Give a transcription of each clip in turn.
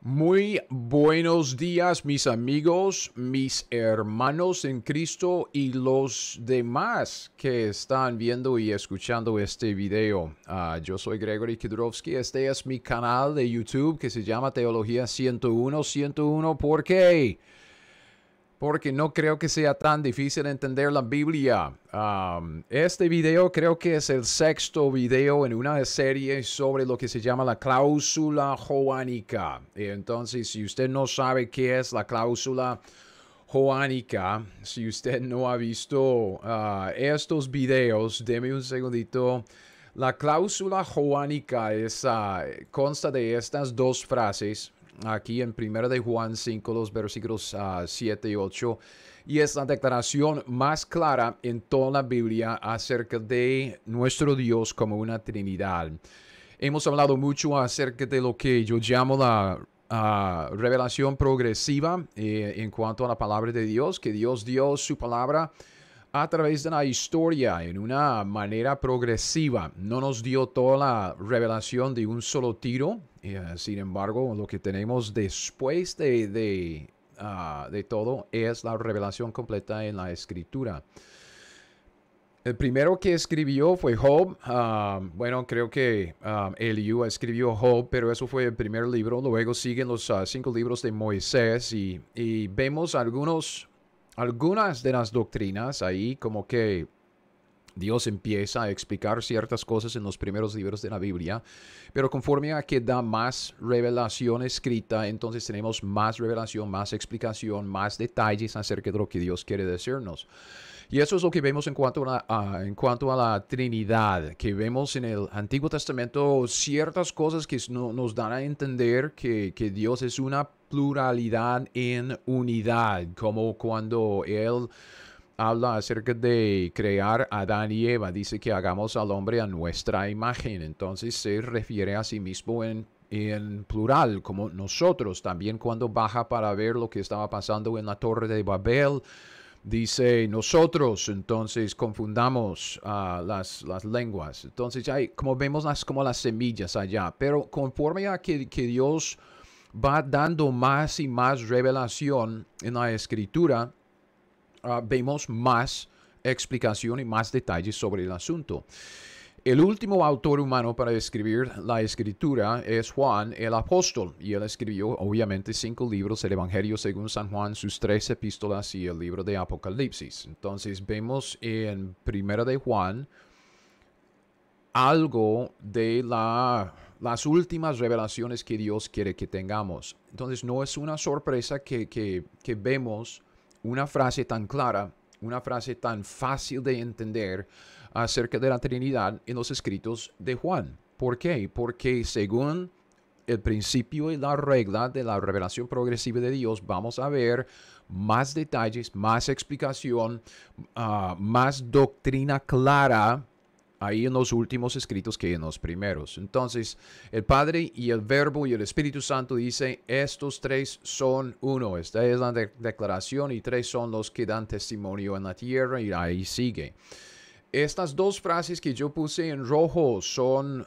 Muy buenos días, mis amigos, mis hermanos en Cristo y los demás que están viendo y escuchando este video. Yo soy Gregory Kidrowski. Este es mi canal de YouTube que se llama Teología 101. ¿Por qué? Porque no creo que sea tan difícil entender la Biblia. Este video creo que es el sexto video en una serie sobre lo que se llama la cláusula joánica. Entonces, si usted no sabe qué es la cláusula joánica, si usted no ha visto estos videos, deme un segundito. La cláusula joánica consta de estas dos frases. Aquí en 1 de Juan 5, los versículos 7 y 8. Y es la declaración más clara en toda la Biblia acerca de nuestro Dios como una Trinidad. Hemos hablado mucho acerca de lo que yo llamo la revelación progresiva en cuanto a la palabra de Dios, que Dios dio su palabra a través de la historia en una manera progresiva. No nos dio toda la revelación de un solo tiro. Sin embargo, lo que tenemos después de todo es la revelación completa en la Escritura. El primero que escribió fue Job. Bueno, creo que Eliú escribió Job, pero eso fue el primer libro. Luego siguen los 5 libros de Moisés y vemos algunas de las doctrinas ahí, como que Dios empieza a explicar ciertas cosas en los primeros libros de la Biblia, pero conforme a que da más revelación escrita, entonces tenemos más revelación, más explicación, más detalles acerca de lo que Dios quiere decirnos. Y eso es lo que vemos en cuanto a la Trinidad, que vemos en el Antiguo Testamento ciertas cosas que nos dan a entender que Dios es una pluralidad en unidad, como cuando Él habla acerca de crear a Adán y Eva, dice que hagamos al hombre a nuestra imagen, entonces se refiere a sí mismo en plural, como nosotros. También cuando baja para ver lo que estaba pasando en la Torre de Babel, dice nosotros, entonces confundamos las lenguas. Entonces hay, como vemos, como las semillas allá, pero conforme a que Dios va dando más y más revelación en la Escritura, vemos más explicación y más detalles sobre el asunto. El último autor humano para escribir la Escritura es Juan el apóstol, y él escribió obviamente 5 libros, el Evangelio según San Juan, sus 3 epístolas y el libro de Apocalipsis. Entonces vemos en 1 de Juan algo de las últimas revelaciones que Dios quiere que tengamos. Entonces no es una sorpresa que vemos una frase tan clara, una frase tan fácil de entender acerca de la Trinidad en los escritos de Juan. ¿Por qué? Porque según el principio y la regla de la revelación progresiva de Dios, vamos a ver más detalles, más explicación, más doctrina clara ahí en los últimos escritos que en los primeros. Entonces, el Padre y el Verbo y el Espíritu Santo dice, estos 3 son uno. Esta es la declaración, y 3 son los que dan testimonio en la tierra, y ahí sigue. Estas 2 frases que yo puse en rojo son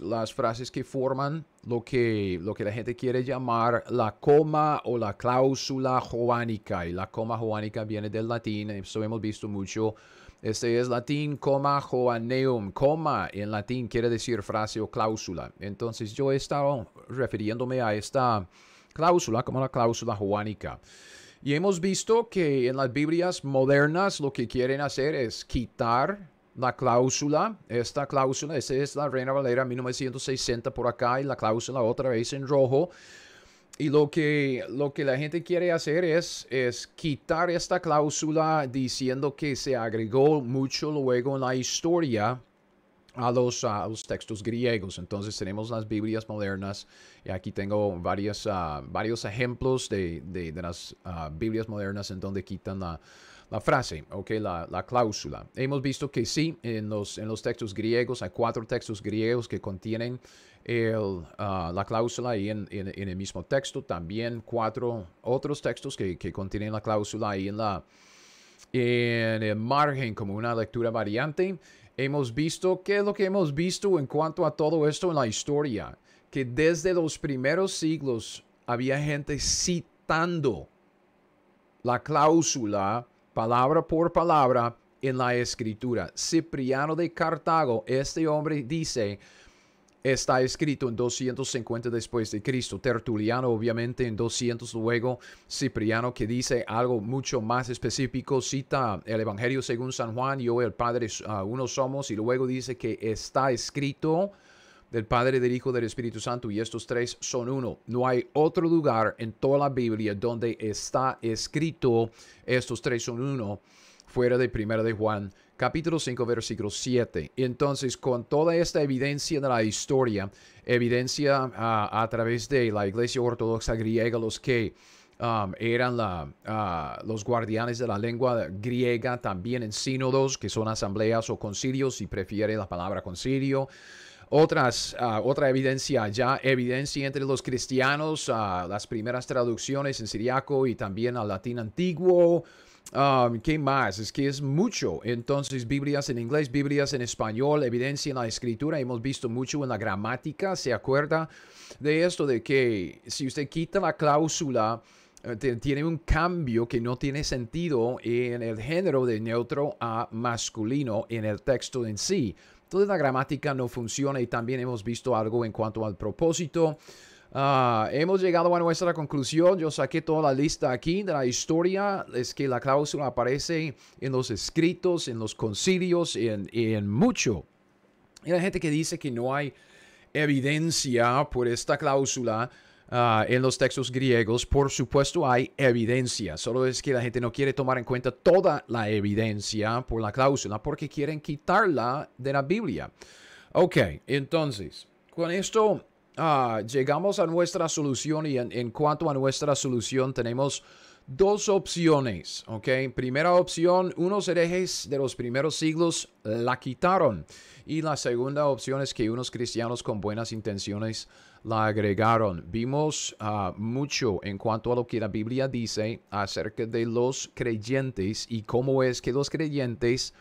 las frases que forman lo que la gente quiere llamar la coma o la cláusula joánica. Y la coma joánica viene del latín, eso hemos visto mucho. Este es latín, coma joaneum. Coma en latín quiere decir frase o cláusula. Entonces yo he estado refiriéndome a esta cláusula como la cláusula joánica. Y hemos visto que en las Biblias modernas lo que quieren hacer es quitar la cláusula. Esta cláusula, esta es la Reina Valera 1960 por acá, y la cláusula otra vez en rojo. Y lo que la gente quiere hacer es quitar esta cláusula, diciendo que se agregó mucho luego en la historia a los textos griegos. Entonces tenemos las Biblias modernas, y aquí tengo varios ejemplos de las Biblias modernas en donde quitan la frase, okay, la cláusula. Hemos visto que sí, en los textos griegos hay 4 textos griegos que contienen la cláusula ahí en el mismo texto. También 4 otros textos que contienen la cláusula ahí en el margen como una lectura variante. Hemos visto, ¿qué es lo que hemos visto en cuanto a todo esto en la historia? Que desde los primeros siglos había gente citando la cláusula palabra por palabra en la escritura. Cipriano de Cartago, este hombre dice, está escrito en 250 después de Cristo. Tertuliano obviamente en 200 luego. Cipriano, que dice algo mucho más específico, cita el Evangelio según San Juan, yo y el Padre uno somos, y luego dice que está escrito del Padre, del Hijo, del Espíritu Santo, y estos tres son uno. No hay otro lugar en toda la Biblia donde está escrito estos tres son uno, fuera de 1 de Juan, capítulo 5, versículo 7. Entonces, con toda esta evidencia de la historia, evidencia a través de la Iglesia Ortodoxa griega, los que eran los guardianes de la lengua griega, también en sínodos, que son asambleas o concilios, si prefiere la palabra concilio. Otra evidencia ya, evidencia entre los cristianos, las primeras traducciones en siriaco y también al latín antiguo. ¿Qué más? Es que es mucho. Entonces, Biblias en inglés, Biblias en español, evidencia en la escritura. Hemos visto mucho en la gramática. ¿Se acuerda de esto? De que si usted quita la cláusula, tiene un cambio que no tiene sentido en el género de neutro a masculino en el texto en sí. Toda la gramática no funciona, y también hemos visto algo en cuanto al propósito. Hemos llegado a nuestra conclusión. Yo saqué toda la lista aquí de la historia. Es que la cláusula aparece en los escritos, en los concilios, en mucho. Y la gente que dice que no hay evidencia por esta cláusula en los textos griegos, por supuesto hay evidencia. Solo es que la gente no quiere tomar en cuenta toda la evidencia por la cláusula porque quieren quitarla de la Biblia. Ok, entonces, con esto llegamos a nuestra solución, y en cuanto a nuestra solución tenemos dos opciones, ¿ok? Primera opción, unos herejes de los primeros siglos la quitaron. Y la segunda opción es que unos cristianos con buenas intenciones la agregaron. Vimos mucho en cuanto a lo que la Biblia dice acerca de los creyentes y cómo es que los creyentes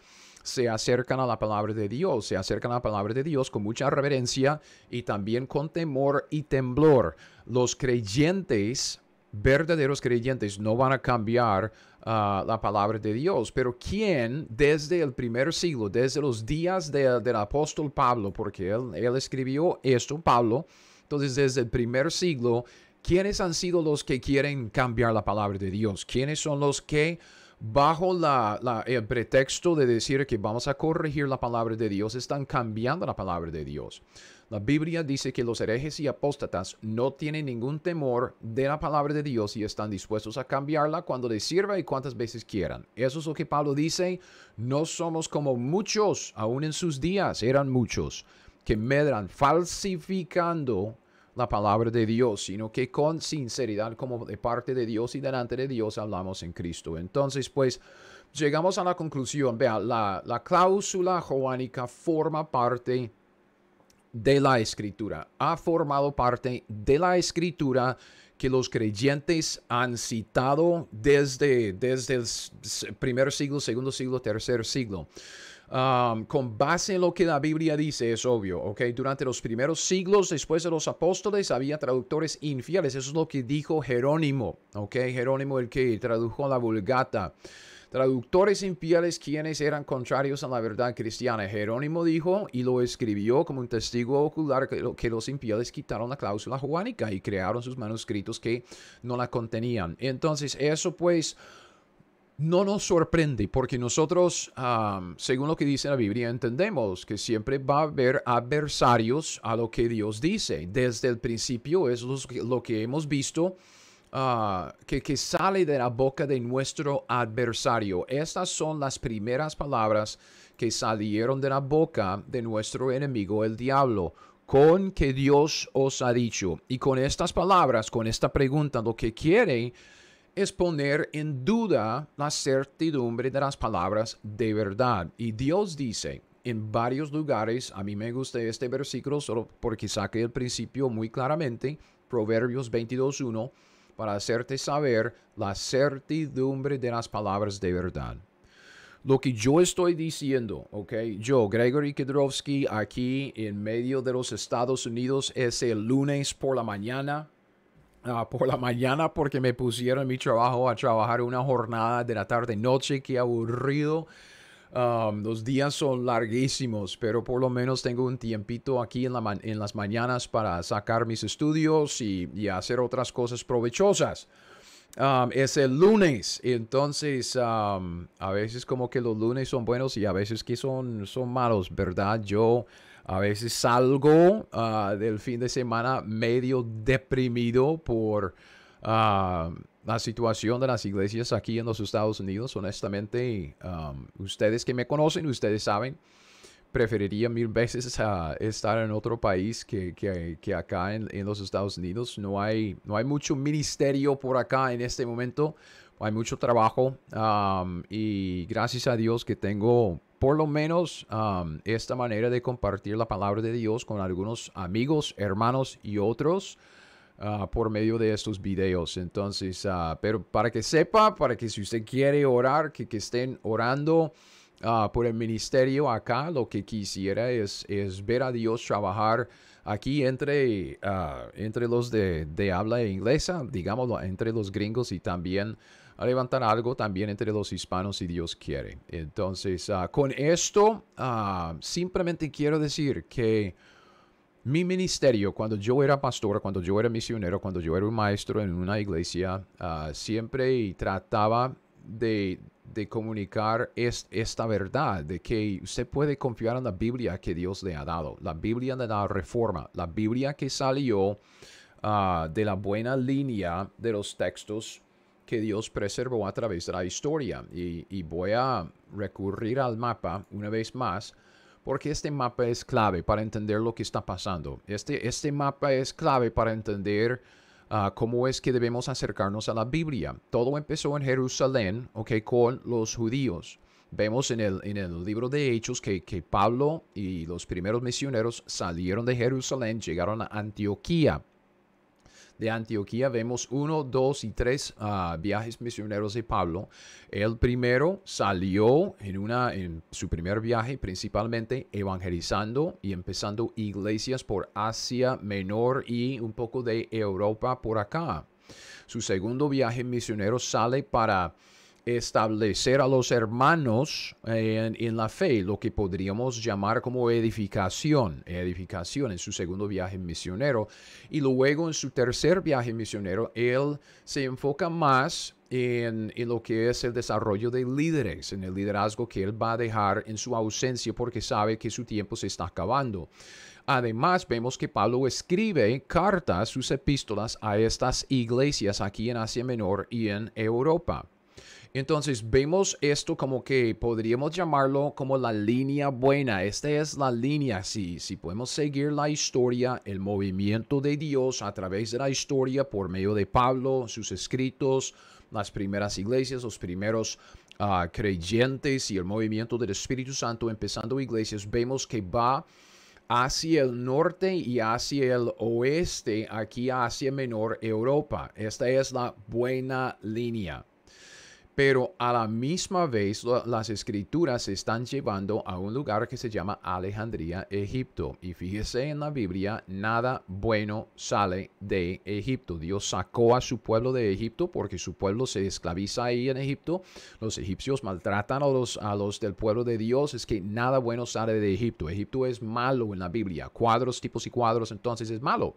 se acercan a la palabra de Dios. Se acercan a la palabra de Dios con mucha reverencia y también con temor y temblor. Los creyentes, verdaderos creyentes, no van a cambiar la palabra de Dios. Pero ¿quién desde el primer siglo, desde los días del apóstol Pablo, porque él escribió esto, Pablo, entonces desde el primer siglo, ¿quiénes han sido los que quieren cambiar la palabra de Dios? ¿Quiénes son los que bajo el pretexto de decir que vamos a corregir la palabra de Dios están cambiando la palabra de Dios? La Biblia dice que los herejes y apóstatas no tienen ningún temor de la palabra de Dios y están dispuestos a cambiarla cuando les sirva y cuantas veces quieran. Eso es lo que Pablo dice. No somos como muchos, aún en sus días eran muchos, que medran falsificando la palabra de Dios, sino que con sinceridad, como de parte de Dios y delante de Dios, hablamos en Cristo. Entonces, pues, llegamos a la conclusión. Vea, la cláusula joánica forma parte de la Escritura. Ha formado parte de la Escritura que los creyentes han citado desde el primer siglo, segundo siglo, tercer siglo. Con base en lo que la Biblia dice, es obvio, ¿ok? Durante los primeros siglos, después de los apóstoles, había traductores infieles. Eso es lo que dijo Jerónimo, ¿ok? Jerónimo, el que tradujo la Vulgata. Traductores infieles quienes eran contrarios a la verdad cristiana. Jerónimo dijo y lo escribió como un testigo ocular que los infieles quitaron la cláusula joánica y crearon sus manuscritos que no la contenían. Entonces, eso pues no nos sorprende porque nosotros, según lo que dice la Biblia, entendemos que siempre va a haber adversarios a lo que Dios dice. Desde el principio es lo que hemos visto, que sale de la boca de nuestro adversario. Estas son las primeras palabras que salieron de la boca de nuestro enemigo, el diablo. Con que Dios os ha dicho. Y con estas palabras, con esta pregunta, lo que quiere es poner en duda la certidumbre de las palabras de verdad. Y Dios dice en varios lugares, a mí me gusta este versículo solo porque saqué el principio muy claramente, Proverbios 22:1, para hacerte saber la certidumbre de las palabras de verdad. Lo que yo estoy diciendo, ¿ok? Yo, Gregory Kedrowski, aquí en medio de los Estados Unidos, es el lunes por la mañana. por la mañana porque me pusieron en mi trabajo a trabajar una jornada de la tarde-noche. Qué aburrido. Los días son larguísimos, pero por lo menos tengo un tiempito aquí en las mañanas para sacar mis estudios y hacer otras cosas provechosas. Es el lunes, entonces a veces como que los lunes son buenos y a veces que son malos, ¿verdad? Yo a veces salgo del fin de semana medio deprimido por la situación de las iglesias aquí en los Estados Unidos. Honestamente, ustedes que me conocen, ustedes saben, preferiría mil veces estar en otro país que acá en los Estados Unidos. No hay mucho ministerio por acá en este momento. Hay mucho trabajo y gracias a Dios que tengo por lo menos esta manera de compartir la palabra de Dios con algunos amigos, hermanos y otros por medio de estos videos. Entonces, pero para que sepa, para que si usted quiere orar, que estén orando por el ministerio acá, lo que quisiera es ver a Dios trabajar aquí entre los de habla inglesa, digámoslo, entre los gringos y también a levantar algo también entre los hispanos si Dios quiere. Entonces, con esto, simplemente quiero decir que mi ministerio, cuando yo era pastor, cuando yo era misionero, cuando yo era un maestro en una iglesia, siempre trataba de comunicar esta verdad, de que usted puede confiar en la Biblia que Dios le ha dado, la Biblia de la Reforma, la Biblia que salió de la buena línea de los textos que Dios preservó a través de la historia. Y voy a recurrir al mapa una vez más, porque este mapa es clave para entender lo que está pasando. Este mapa es clave para entender cómo es que debemos acercarnos a la Biblia. Todo empezó en Jerusalén, con los judíos. Vemos en el libro de Hechos que Pablo y los primeros misioneros salieron de Jerusalén, llegaron a Antioquía. De Antioquía vemos 1, 2 y 3 viajes misioneros de Pablo. El primero salió en su primer viaje principalmente evangelizando y empezando iglesias por Asia Menor y un poco de Europa por acá. Su segundo viaje misionero sale para establecer a los hermanos en la fe, lo que podríamos llamar como edificación en su segundo viaje misionero. Y luego en su tercer viaje misionero, él se enfoca más en lo que es el desarrollo de líderes, en el liderazgo que él va a dejar en su ausencia porque sabe que su tiempo se está acabando. Además, vemos que Pablo escribe cartas, sus epístolas, a estas iglesias aquí en Asia Menor y en Europa. Entonces vemos esto como que podríamos llamarlo como la línea buena. Esta es la línea, si podemos seguir la historia, el movimiento de Dios a través de la historia por medio de Pablo, sus escritos, las primeras iglesias, los primeros creyentes y el movimiento del Espíritu Santo empezando iglesias, vemos que va hacia el norte y hacia el oeste, aquí hacia Menor Europa. Esta es la buena línea. Pero a la misma vez las escrituras se están llevando a un lugar que se llama Alejandría, Egipto. Y fíjese en la Biblia, nada bueno sale de Egipto. Dios sacó a su pueblo de Egipto porque su pueblo se esclaviza ahí en Egipto. Los egipcios maltratan a los del pueblo de Dios. Es que nada bueno sale de Egipto. Egipto es malo en la Biblia. Cuadros, tipos y cuadros, entonces es malo.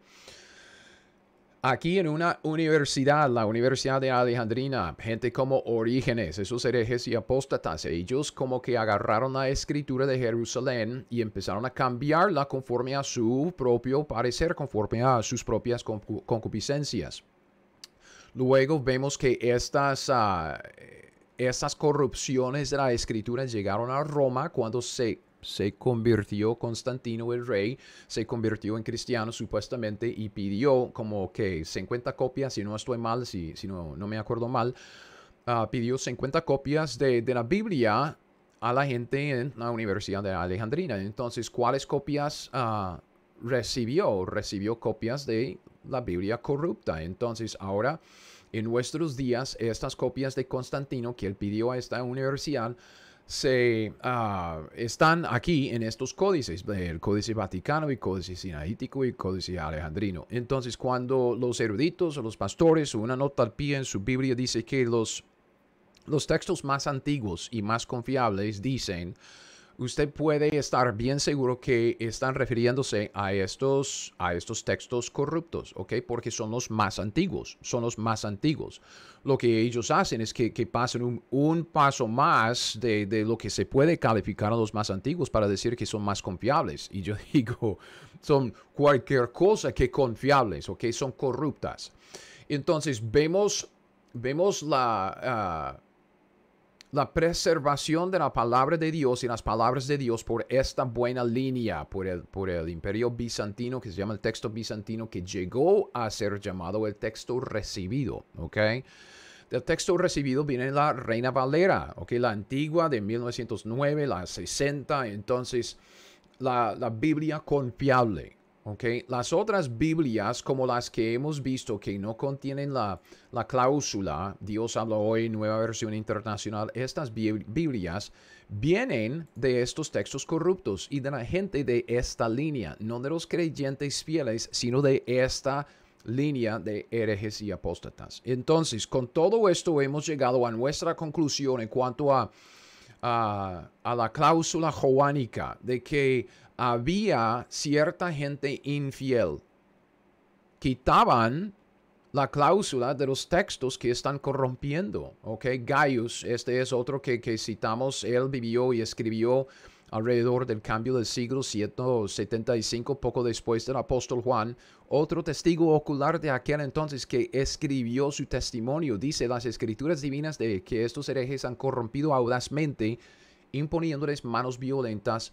Aquí en una universidad, la Universidad de Alejandría, gente como Orígenes, esos herejes y apóstatas, ellos como que agarraron la escritura de Jerusalén y empezaron a cambiarla conforme a su propio parecer, conforme a sus propias concupiscencias. Luego vemos que estas corrupciones de la escritura llegaron a Roma cuando se convirtió Constantino el rey, se convirtió en cristiano supuestamente y pidió como que 50 copias, si no estoy mal, si no me acuerdo mal, pidió 50 copias de la Biblia a la gente en la Universidad de Alejandría. Entonces, ¿cuáles copias recibió? Recibió copias de la Biblia corrupta. Entonces, ahora, en nuestros días, estas copias de Constantino que él pidió a esta universidad están aquí en estos códices, el Códice Vaticano, el Códice Sinaítico y el Códice Alejandrino. Entonces, cuando los eruditos o los pastores o una nota al pie en su Biblia dice que los textos más antiguos y más confiables dicen, usted puede estar bien seguro que están refiriéndose a estos textos corruptos, ¿ok? Porque son los más antiguos, Lo que ellos hacen es que pasen un paso más de lo que se puede calificar a los más antiguos para decir que son más confiables. Y yo digo, son cualquier cosa que confiables, ¿ok? Son corruptas. Entonces, vemos la preservación de la palabra de Dios y las palabras de Dios por esta buena línea, por el imperio bizantino, que se llama el texto bizantino, que llegó a ser llamado el texto recibido, ¿ok? Del texto recibido viene la Reina Valera, ¿ok? La antigua de 1909, la 60, entonces la Biblia confiable. Okay. Las otras Biblias, como las que hemos visto, que no contienen la cláusula, Dios habla hoy, nueva versión internacional, estas Biblias vienen de estos textos corruptos y de la gente de esta línea, no de los creyentes fieles, sino de esta línea de herejes y apóstatas. Entonces, con todo esto hemos llegado a nuestra conclusión en cuanto a la cláusula joánica de que había cierta gente infiel. Quitaban la cláusula de los textos que están corrompiendo. ¿Ok? Gaius, este es otro que citamos. Él vivió y escribió alrededor del cambio del siglo 175, poco después del apóstol Juan. Otro testigo ocular de aquel entonces que escribió su testimonio. Dice las escrituras divinas de que estos herejes han corrompido audazmente, imponiéndoles manos violentas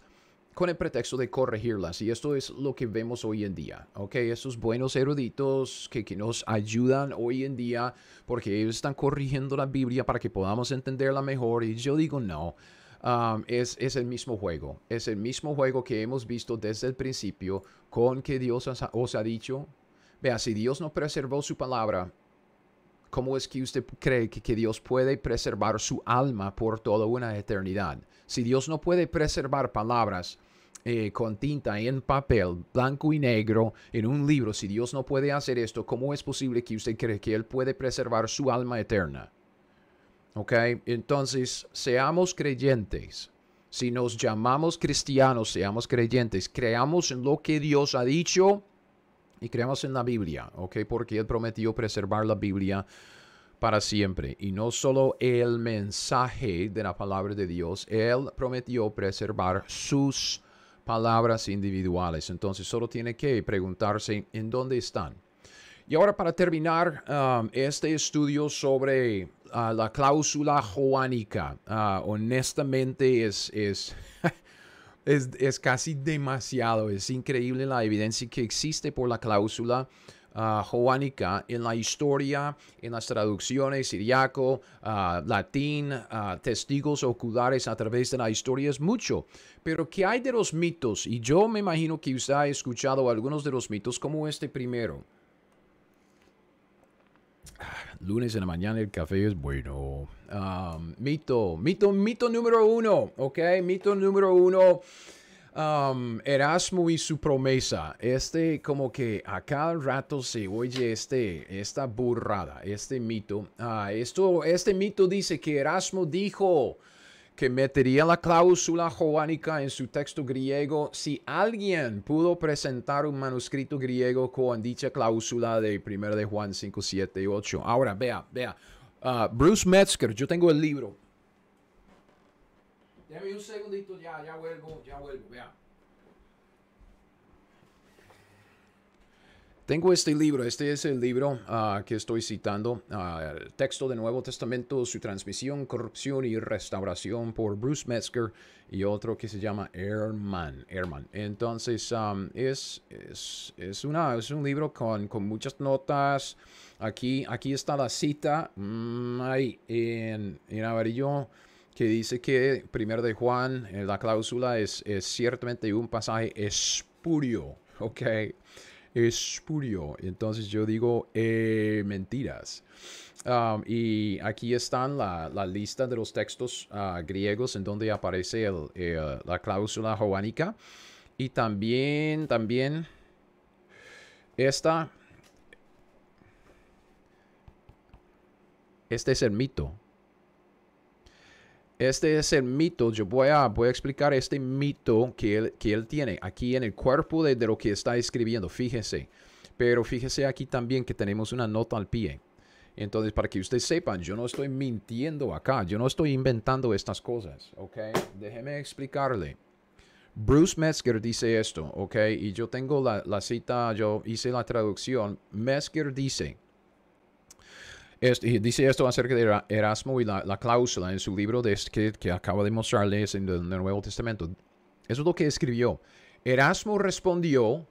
con el pretexto de corregirlas. Y esto es lo que vemos hoy en día. ¿Ok? Estos buenos eruditos que nos ayudan hoy en día porque ellos están corrigiendo la Biblia para que podamos entenderla mejor. Y yo digo no. Es el mismo juego. Es el mismo juego que hemos visto desde el principio con que Dios os ha dicho. Vea, si Dios no preservó su palabra, ¿cómo es que usted cree que Dios puede preservar su alma por toda una eternidad? Si Dios no puede preservar palabras con tinta en papel, blanco y negro, en un libro, si Dios no puede hacer esto, ¿cómo es posible que usted cree que Él puede preservar su alma eterna? ¿Ok? Entonces, seamos creyentes. Si nos llamamos cristianos, seamos creyentes. Creamos en lo que Dios ha dicho y creamos en la Biblia, ¿ok? Porque Él prometió preservar la Biblia para siempre. Y no solo el mensaje de la palabra de Dios, Él prometió preservar sus palabras individuales. Entonces solo tiene que preguntarse en dónde están. Y ahora para terminar este estudio sobre la cláusula joánica, honestamente es casi demasiado. Es increíble la evidencia que existe por la cláusula joánica en la historia, en las traducciones, siriaco, latín, testigos oculares a través de la historia, es mucho. Pero ¿qué hay de los mitos? Y yo me imagino que usted ha escuchado algunos de los mitos, como este primero. Lunes en la mañana el café es bueno. Mito número 1, ¿ok? Mito número 1. Erasmo y su promesa. Como que a cada rato se oye esta burrada, este mito. Este mito dice que Erasmo dijo que metería la cláusula joánica en su texto griego si alguien pudo presentar un manuscrito griego con dicha cláusula de 1 de Juan 5, 7 y 8. Ahora, vea. Bruce Metzger, yo tengo el libro. Dame un segundito, ya vuelvo, vea. Tengo este libro, este es el libro que estoy citando, el texto del Nuevo Testamento, su transmisión, corrupción y restauración por Bruce Metzger y otro que se llama Ehrman. Entonces, es un libro con muchas notas. Aquí está la cita ahí en amarillo que dice que 1 de Juan, la cláusula es ciertamente un pasaje espurio, ¿ok? espurio. Entonces yo digo mentiras. Y aquí están la lista de los textos griegos en donde aparece la cláusula joánica. Y también este es el mito. Este es el mito. Yo voy a explicar este mito que él tiene aquí en el cuerpo de lo que está escribiendo. Fíjese. Pero fíjese aquí también que tenemos una nota al pie. Entonces, para que ustedes sepan, yo no estoy mintiendo acá. Yo no estoy inventando estas cosas. ¿Ok? Déjeme explicarle. Bruce Metzger dice esto. ¿Ok? Y yo tengo la cita. Yo hice la traducción. Metzger dice... dice esto acerca de Erasmo y la cláusula en su libro que acaba de mostrarles en el Nuevo Testamento. Eso es lo que escribió. Erasmo respondió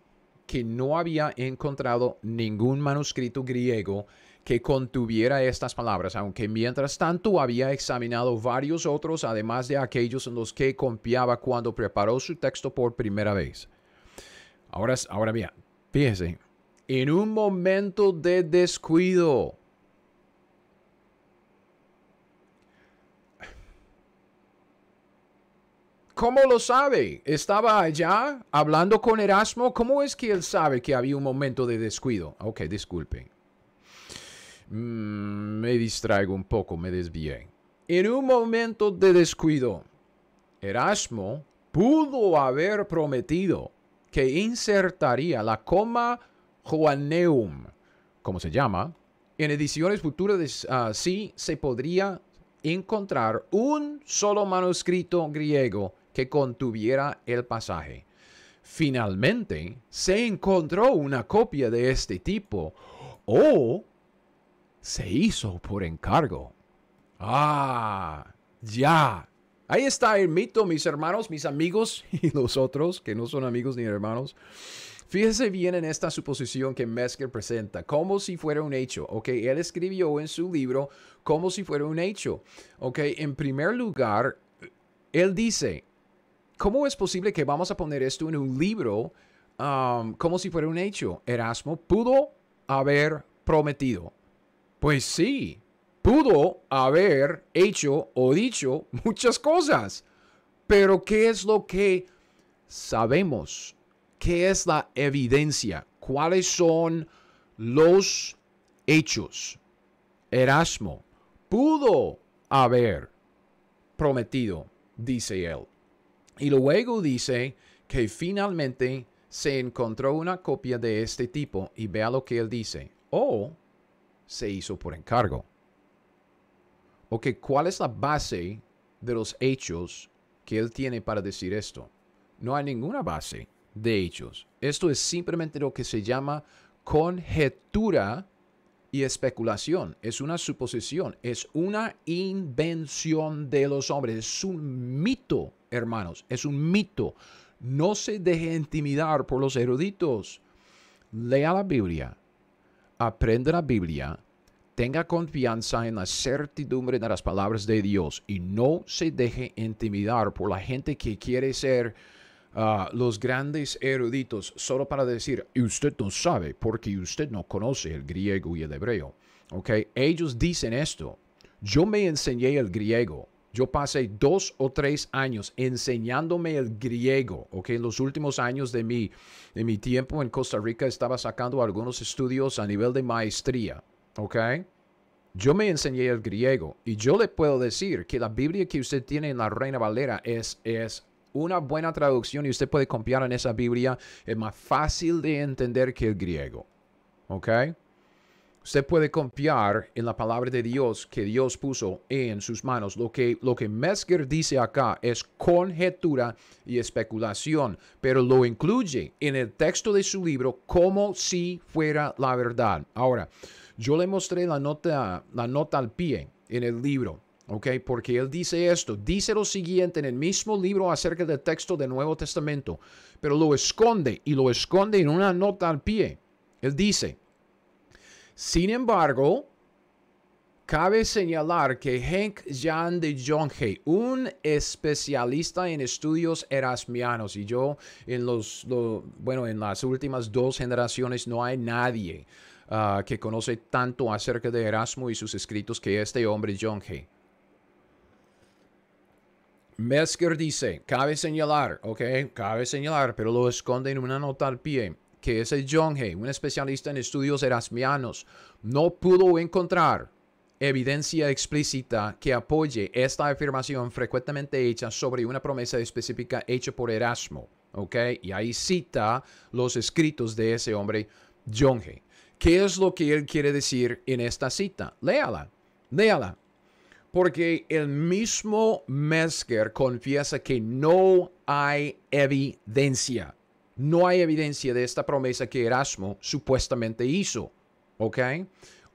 que no había encontrado ningún manuscrito griego que contuviera estas palabras, aunque mientras tanto había examinado varios otros, además de aquellos en los que confiaba cuando preparó su texto por primera vez. Ahora bien, fíjese, en un momento de descuido, ¿cómo lo sabe? ¿Estaba allá hablando con Erasmo? ¿Cómo es que él sabe que había un momento de descuido? Ok, disculpe. Me distraigo un poco, me desvié. En un momento de descuido, Erasmo pudo haber prometido que insertaría la coma Joanneum, como se llama, en ediciones futuras sí se podría encontrar un solo manuscrito griego que contuviera el pasaje. Finalmente, se encontró una copia de este tipo o se hizo por encargo. Ya. Ahí está el mito, mis hermanos, mis amigos y los otros que no son amigos ni hermanos. Fíjese bien en esta suposición que Metzger presenta, como si fuera un hecho. Ok, él escribió en su libro como si fuera un hecho. Ok, en primer lugar, él dice, ¿cómo es posible que vamos a poner esto en un libro como si fuera un hecho? Erasmo pudo haber prometido. Pues sí, pudo haber hecho o dicho muchas cosas. Pero ¿qué es lo que sabemos? ¿Qué es la evidencia? ¿Cuáles son los hechos? Erasmo pudo haber prometido, dice él. Y luego dice que finalmente se encontró una copia de este tipo y vea lo que él dice. O se hizo por encargo. Ok, ¿cuál es la base de los hechos que él tiene para decir esto? No hay ninguna base de hechos. Esto es simplemente lo que se llama conjetura y especulación. Es una suposición, es una invención de los hombres. Es un mito, hermanos, es un mito. No se deje intimidar por los eruditos. Lea la Biblia. Aprenda la Biblia, tenga confianza en la certidumbre de las palabras de Dios y no se deje intimidar por la gente que quiere ser los grandes eruditos solo para decir, usted no sabe porque usted no conoce el griego y el hebreo. ¿Okay? Ellos dicen esto. Yo me enseñé el griego. Yo pasé 2 o 3 años enseñándome el griego, ¿ok? En los últimos años de mi tiempo en Costa Rica estaba sacando algunos estudios a nivel de maestría, ¿ok? Yo me enseñé el griego y yo le puedo decir que la Biblia que usted tiene en la Reina Valera es una buena traducción y usted puede confiar en esa Biblia. Es más fácil de entender que el griego, ¿ok? Usted puede confiar en la palabra de Dios que Dios puso en sus manos. Lo que Metzger dice acá es conjetura y especulación, pero lo incluye en el texto de su libro como si fuera la verdad. Ahora, yo le mostré la nota al pie en el libro, ¿ok? Porque él dice esto, dice lo siguiente en el mismo libro acerca del texto del Nuevo Testamento, pero lo esconde en una nota al pie. Él dice, sin embargo, Cabe señalar que Henk Jan de Jonge, un especialista en estudios erasmianos, y yo en en las últimas 2 generaciones no hay nadie que conoce tanto acerca de Erasmo y sus escritos que este hombre Jonge. Metzger dice, cabe señalar, pero lo esconde en una nota al pie, que ese Jonge, un especialista en estudios erasmianos, no pudo encontrar evidencia explícita que apoye esta afirmación frecuentemente hecha sobre una promesa específica hecha por Erasmo, Y ahí cita los escritos de ese hombre, Jonge. ¿Qué es lo que él quiere decir en esta cita? Léala. Porque el mismo Metzger confiesa que no hay evidencia. No hay evidencia de esta promesa que Erasmo supuestamente hizo,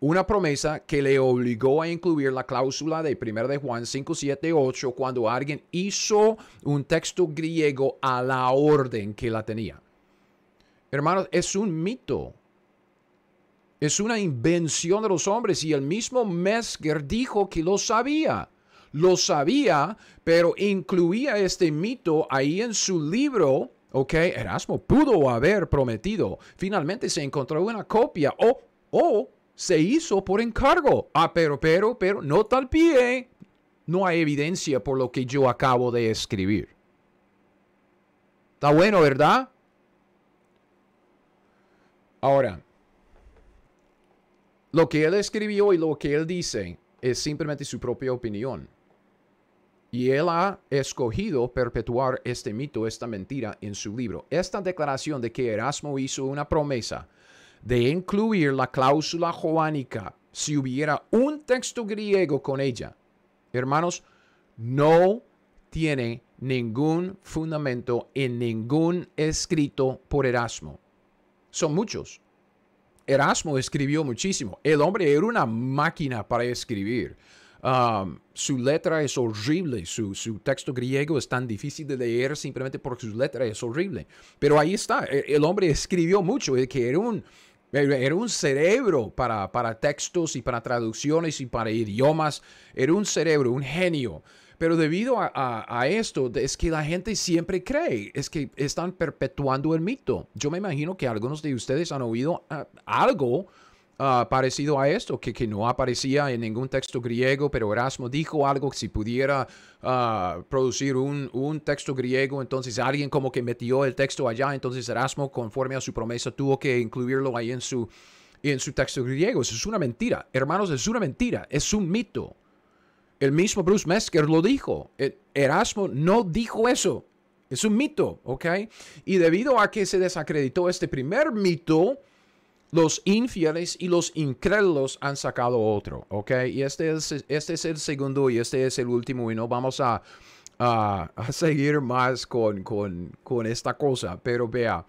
Una promesa que le obligó a incluir la cláusula de 1 de Juan 5, 7, 8 cuando alguien hizo un texto griego a la orden que la tenía. Hermanos, es un mito. Es una invención de los hombres y el mismo Metzger dijo que lo sabía. Lo sabía, pero incluía este mito ahí en su libro, Erasmo pudo haber prometido. Finalmente se encontró una copia o se hizo por encargo. Pero, no tal pie. No hay evidencia por lo que yo acabo de escribir. Está bueno, ¿verdad? Ahora, lo que él escribió y lo que él dice es simplemente su propia opinión. Y él ha escogido perpetuar este mito, esta mentira en su libro. Esta declaración de que Erasmo hizo una promesa de incluir la cláusula joánica si hubiera un texto griego con ella, hermanos, no tiene ningún fundamento en ningún escrito por Erasmo. Son muchos. Erasmo escribió muchísimo. El hombre era una máquina para escribir. Su letra es horrible. Su texto griego es tan difícil de leer simplemente porque su letra es horrible. Pero ahí está. El hombre escribió mucho. Que era un cerebro para textos y para traducciones y para idiomas. Era un cerebro, un genio. Pero debido a esto, es que la gente siempre cree, es que están perpetuando el mito. Yo me imagino que algunos de ustedes han oído algo parecido a esto, que no aparecía en ningún texto griego, pero Erasmo dijo algo que si pudiera producir un texto griego, entonces alguien como que metió el texto allá, entonces Erasmo, conforme a su promesa, tuvo que incluirlo ahí en su texto griego. Eso es una mentira. Hermanos, es una mentira, es un mito. El mismo Bruce Metzger lo dijo. Erasmo no dijo eso. Es un mito, Y debido a que se desacreditó este primer mito, los infieles y los incrédulos han sacado otro, Y este es el segundo y este es el último y no vamos a seguir más con esta cosa. Pero vea.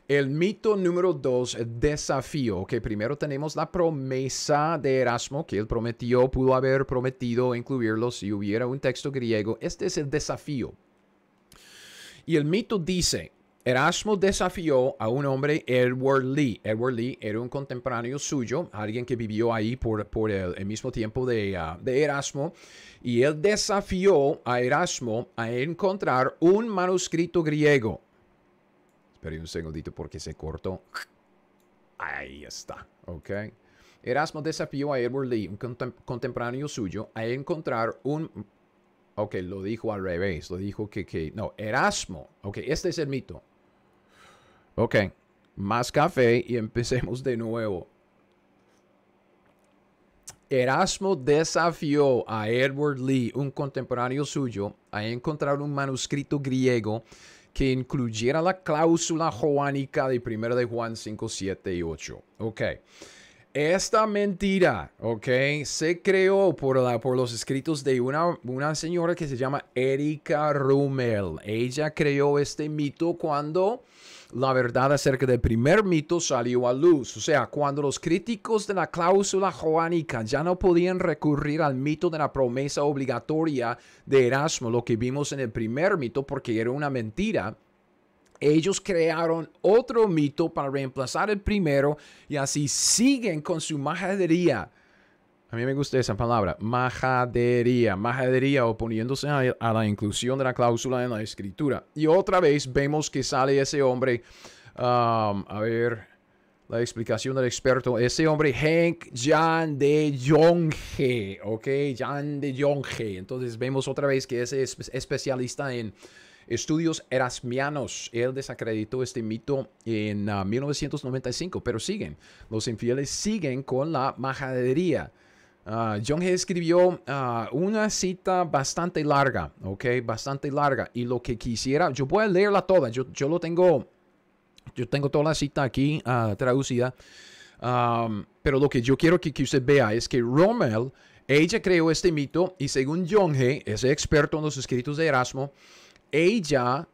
El mito número 2, el desafío, que primero tenemos la promesa de Erasmo, que él prometió, pudo haber prometido incluirlo si hubiera un texto griego. Este es el desafío. Y el mito dice, Erasmo desafió a un hombre, Edward Lee. Edward Lee era un contemporáneo suyo, alguien que vivió ahí por el mismo tiempo de Erasmo. Y él desafió a Erasmo a encontrar un manuscrito griego. Espera un segundito porque se cortó. Ahí está, Erasmo desafió a Edward Lee, un contemporáneo suyo, a encontrar un... lo dijo al revés. Lo dijo no, Erasmo. Este es el mito. Más café y empecemos de nuevo. Erasmo desafió a Edward Lee, un contemporáneo suyo, a encontrar un manuscrito griego que incluyera la cláusula joánica de 1 de Juan 5, 7 y 8. Esta mentira, se creó por los escritos de una señora que se llama Erika Rummel. Ella creó este mito cuando la verdad acerca del primer mito salió a luz. O sea, cuando los críticos de la cláusula joánica ya no podían recurrir al mito de la promesa obligatoria de Erasmo, lo que vimos en el primer mito, porque era una mentira, ellos crearon otro mito para reemplazar el primero y así siguen con su majadería. A mí me gusta esa palabra, majadería. Majadería oponiéndose a la inclusión de la cláusula en la escritura. Y otra vez vemos que sale ese hombre, a ver, la explicación del experto. Ese hombre, Henk Jan de Jonge, ¿ok? Jan de Jonge. Entonces vemos otra vez que ese es especialista en estudios erasmianos. Él desacreditó este mito en 1995, pero los infieles siguen con la majadería. John G. escribió una cita bastante larga, ¿ok? Bastante larga. Y lo que quisiera, yo voy a leerla toda. Yo tengo toda la cita aquí traducida. Pero lo que yo quiero que usted vea es que Rommel, ella creó este mito y según John G., ese experto en los escritos de Erasmo, ella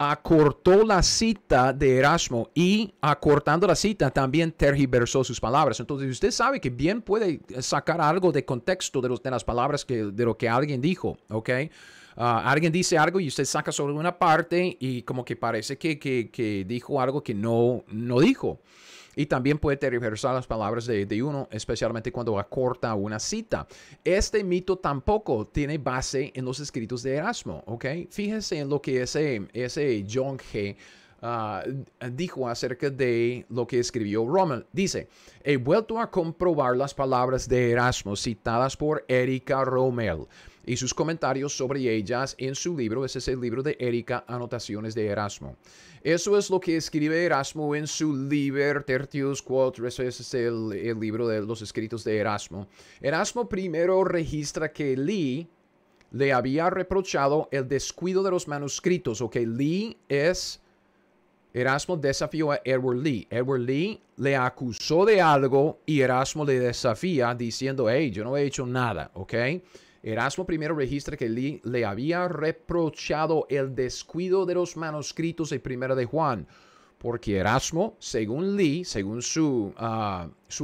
acortó la cita de Erasmo y acortando la cita también tergiversó sus palabras. Entonces usted sabe que bien puede sacar algo de contexto de las palabras de lo que alguien dijo, ¿ok? Alguien dice algo y usted saca solo una parte y como que parece que dijo algo que no dijo. Y también puede tergiversar las palabras de uno, especialmente cuando acorta una cita. Este mito tampoco tiene base en los escritos de Erasmo, ¿ok? Fíjese en lo que ese John G. Dijo acerca de lo que escribió Rommel. Dice, he vuelto a comprobar las palabras de Erasmo citadas por Erika Rommel y sus comentarios sobre ellas en su libro. Ese es el libro de Erika, Anotaciones de Erasmo. Eso es lo que escribe Erasmo en su Liber Tertius Quatres. Ese es el libro de los escritos de Erasmo. Erasmo primero registra que Lee le había reprochado el descuido de los manuscritos. Ok, Erasmo desafió a Edward Lee. Edward Lee le acusó de algo y Erasmo le desafía diciendo, hey, yo no he hecho nada, ok. Erasmo primero registra que Lee le había reprochado el descuido de los manuscritos de Primera de Juan, porque Erasmo, según Lee, según su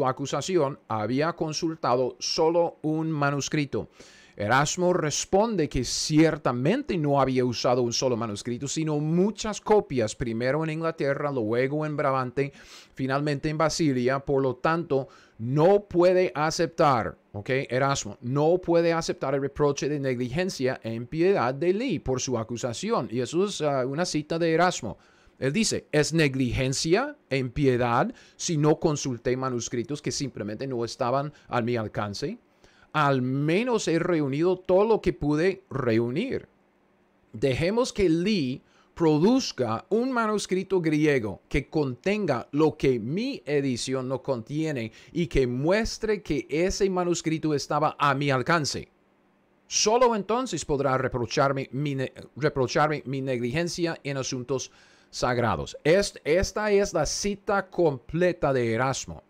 acusación, había consultado solo un manuscrito. Erasmo responde que ciertamente no había usado un solo manuscrito, sino muchas copias, primero en Inglaterra, luego en Brabante, finalmente en Basilia. Por lo tanto, no puede aceptar, ¿ok? Erasmo no puede aceptar el reproche de negligencia e impiedad de Lee por su acusación. Y eso es una cita de Erasmo. Él dice, es negligencia e impiedad si no consulté manuscritos que simplemente no estaban a mi alcance. Al menos he reunido todo lo que pude reunir. Dejemos que Lee produzca un manuscrito griego que contenga lo que mi edición no contiene y que muestre que ese manuscrito estaba a mi alcance. Solo entonces podrá reprocharme mi negligencia en asuntos sagrados. Esta es la cita completa de Erasmo.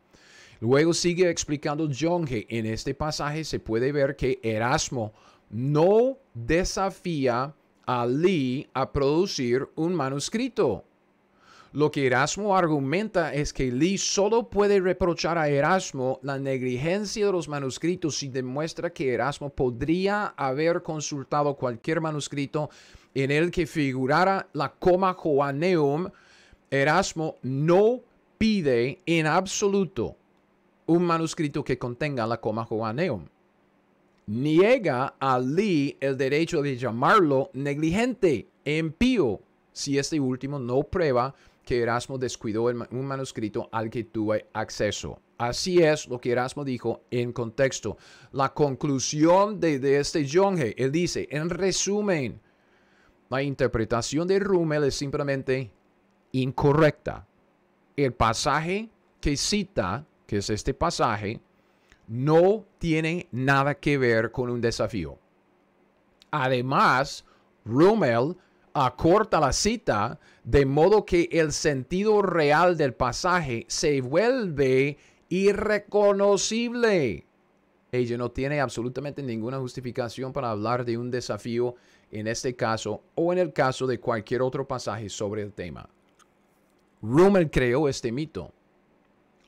Luego sigue explicando John G. En este pasaje se puede ver que Erasmo no desafía a Lee a producir un manuscrito. Lo que Erasmo argumenta es que Lee solo puede reprochar a Erasmo la negligencia de los manuscritos si demuestra que Erasmo podría haber consultado cualquier manuscrito en el que figurara la coma Joanneum. Erasmo no pide en absoluto un manuscrito que contenga la coma Joanneum. Niega a Lee el derecho de llamarlo negligente e impío si este último no prueba que Erasmo descuidó un manuscrito al que tuve acceso. Así es lo que Erasmo dijo en contexto. La conclusión de este John G. Él dice, en resumen, la interpretación de Rommel es simplemente incorrecta. El pasaje que cita, que es este pasaje, no tiene nada que ver con un desafío. Además, Rommel acorta la cita de modo que el sentido real del pasaje se vuelve irreconocible. Ella no tiene absolutamente ninguna justificación para hablar de un desafío en este caso o en el caso de cualquier otro pasaje sobre el tema. Rommel creó este mito.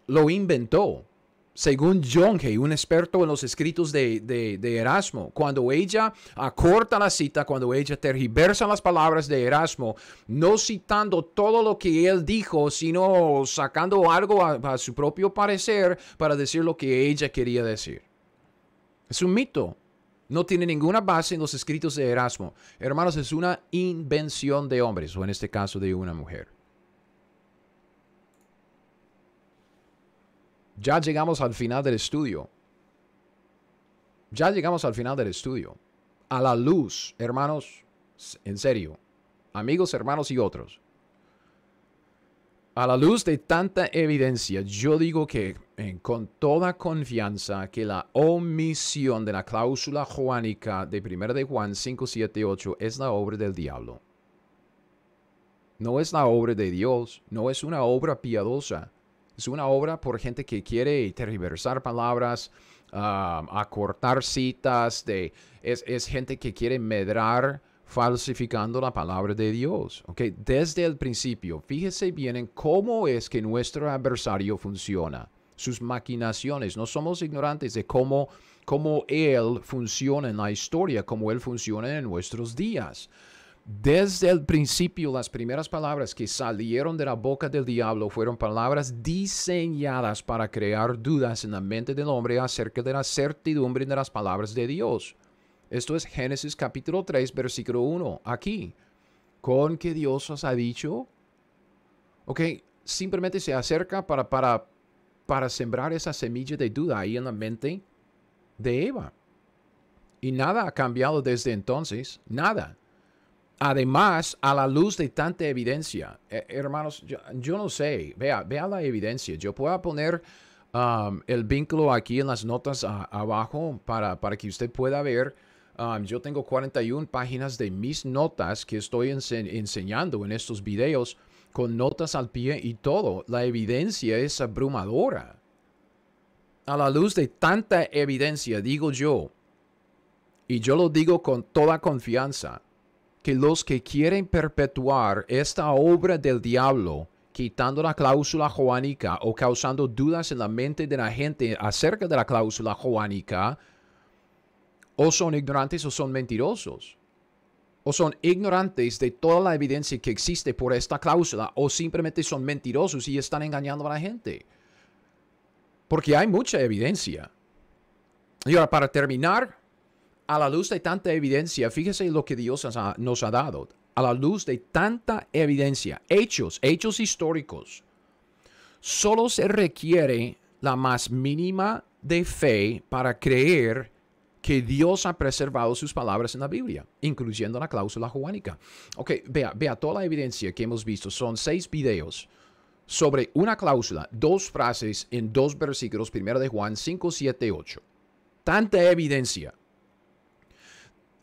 Lo inventó. Según John G., un experto en los escritos de Erasmo, cuando ella acorta la cita, cuando ella tergiversa las palabras de Erasmo, no citando todo lo que él dijo, sino sacando algo a su propio parecer para decir lo que ella quería decir. Es un mito. No tiene ninguna base en los escritos de Erasmo. Hermanos, es una invención de hombres, o en este caso de una mujer. Ya llegamos al final del estudio. Ya llegamos al final del estudio. A la luz, hermanos, en serio, amigos, hermanos y otros. A la luz de tanta evidencia, yo digo que con toda confianza que la omisión de la cláusula joánica de 1 de Juan 5, 7, 8 es la obra del diablo. No es la obra de Dios, no es una obra piadosa. Es una obra por gente que quiere tergiversar palabras, acortar citas. Es gente que quiere medrar falsificando la palabra de Dios. ¿Okay? Desde el principio, fíjese bien en cómo es que nuestro adversario funciona. Sus maquinaciones. No somos ignorantes de cómo él funciona en la historia, cómo él funciona en nuestros días. Desde el principio, las primeras palabras que salieron de la boca del diablo fueron palabras diseñadas para crear dudas en la mente del hombre acerca de la certidumbre de las palabras de Dios. Esto es Génesis capítulo 3, versículo 1. Aquí, con que Dios os ha dicho, ok, simplemente se acerca para sembrar esa semilla de duda ahí en la mente de Eva. Y nada ha cambiado desde entonces, nada. Además, a la luz de tanta evidencia, hermanos, yo no sé, vea la evidencia. Yo puedo poner el vínculo aquí en las notas abajo para que usted pueda ver. Yo tengo 41 páginas de mis notas que estoy enseñando en estos videos con notas al pie y todo. La evidencia es abrumadora. A la luz de tanta evidencia, digo yo, y yo lo digo con toda confianza, que los que quieren perpetuar esta obra del diablo, quitando la cláusula joánica o causando dudas en la mente de la gente acerca de la cláusula joánica, o son ignorantes o son mentirosos. O son ignorantes de toda la evidencia que existe por esta cláusula, o simplemente son mentirosos y están engañando a la gente. Porque hay mucha evidencia. Y ahora, para terminar, a la luz de tanta evidencia, fíjese lo que Dios nos ha dado. A la luz de tanta evidencia, hechos históricos, solo se requiere la más mínima de fe para creer que Dios ha preservado sus palabras en la Biblia, incluyendo la cláusula joánica. Ok, vea toda la evidencia que hemos visto. Son 6 videos sobre una cláusula, 2 frases en 2 versículos, 1 de Juan 5, 7, 8. Tanta evidencia.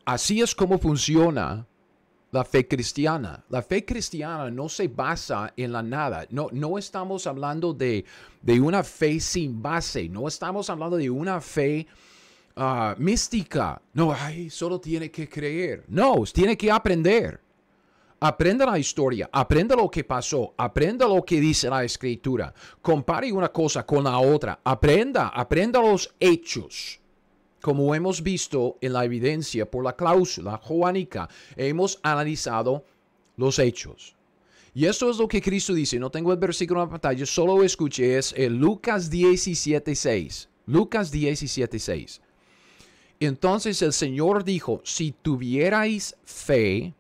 Así es como funciona la fe cristiana. La fe cristiana no se basa en la nada. No estamos hablando de una fe sin base. No estamos hablando de una fe mística. No, solo tiene que creer. No, tiene que aprender. Aprenda la historia, aprenda lo que pasó, aprenda lo que dice la escritura. Compare una cosa con la otra. Aprenda los hechos. Como hemos visto en la evidencia por la cláusula joánica, hemos analizado los hechos. Y esto es lo que Cristo dice. No tengo el versículo en la pantalla, solo escuché. Es Lucas 17:6. Lucas 17:6. Entonces el Señor dijo, si tuvierais fe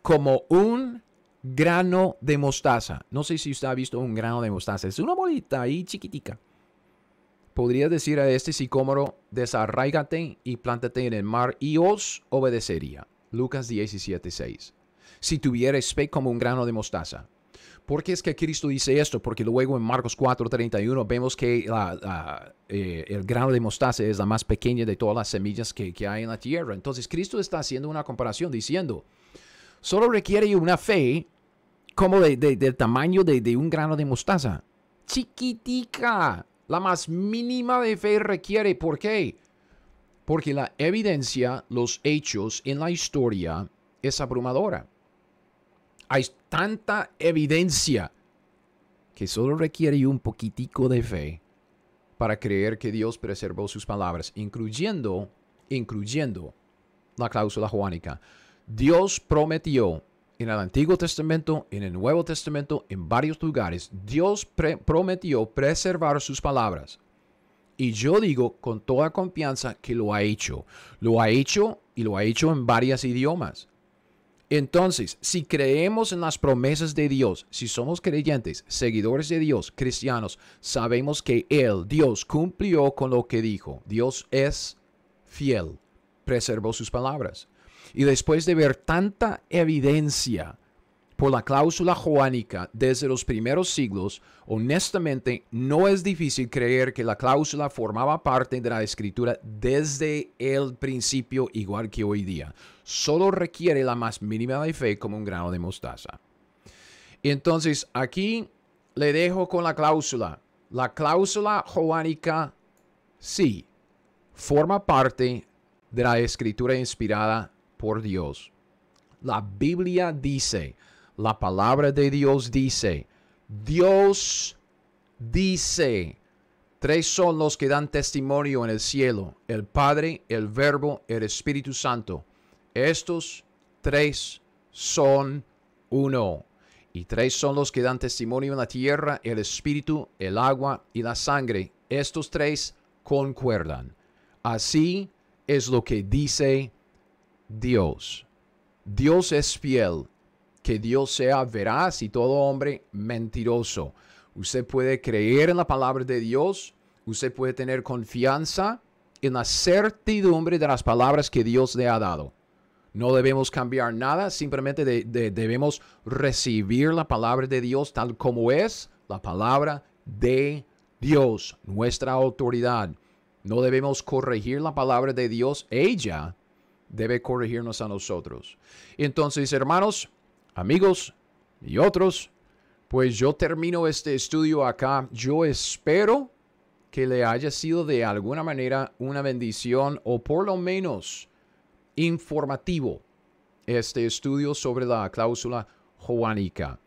como un grano de mostaza. No sé si usted ha visto un grano de mostaza. Es una bolita ahí chiquitica. Podría decir a este sicómoro, desarráigate y plántate en el mar y os obedecería. Lucas 17:6. Si tuvierais fe como un grano de mostaza. ¿Por qué es que Cristo dice esto? Porque luego en Marcos 4:31 vemos que el grano de mostaza es la más pequeña de todas las semillas que hay en la tierra. Entonces Cristo está haciendo una comparación diciendo, solo requiere una fe como del tamaño de un grano de mostaza. Chiquitica. La más mínima de fe requiere. ¿Por qué? Porque la evidencia, los hechos en la historia es abrumadora. Hay tanta evidencia que solo requiere un poquitico de fe para creer que Dios preservó sus palabras, incluyendo la cláusula joánica. Dios prometió en el Antiguo Testamento, en el Nuevo Testamento, en varios lugares, Dios prometió preservar sus palabras. Y yo digo con toda confianza que lo ha hecho. Lo ha hecho y lo ha hecho en varios idiomas. Entonces, si creemos en las promesas de Dios, si somos creyentes, seguidores de Dios, cristianos, sabemos que Él, Dios, cumplió con lo que dijo. Dios es fiel, preservó sus palabras. Y después de ver tanta evidencia por la cláusula joánica desde los primeros siglos, honestamente no es difícil creer que la cláusula formaba parte de la escritura desde el principio, igual que hoy día. Solo requiere la más mínima de fe, como un grano de mostaza. Entonces aquí le dejo con la cláusula. La cláusula joánica sí forma parte de la escritura inspirada por Dios. La Biblia dice, la palabra de Dios dice, Dios dice. Tres son los que dan testimonio en el cielo: el Padre, el Verbo, el Espíritu Santo. Estos tres son uno. Y tres son los que dan testimonio en la tierra: el Espíritu, el agua y la sangre. Estos tres concuerdan. Así es lo que dice Dios. Dios es fiel. Que Dios sea veraz y todo hombre mentiroso. Usted puede creer en la palabra de Dios. Usted puede tener confianza en la certidumbre de las palabras que Dios le ha dado. No debemos cambiar nada, simplemente debemos recibir la palabra de Dios tal como es la palabra de Dios, nuestra autoridad. No debemos corregir la palabra de Dios, ella debe corregirnos a nosotros. Entonces, hermanos, amigos y otros, pues yo termino este estudio acá. Yo espero que le haya sido de alguna manera una bendición o por lo menos informativo este estudio sobre la cláusula joánica.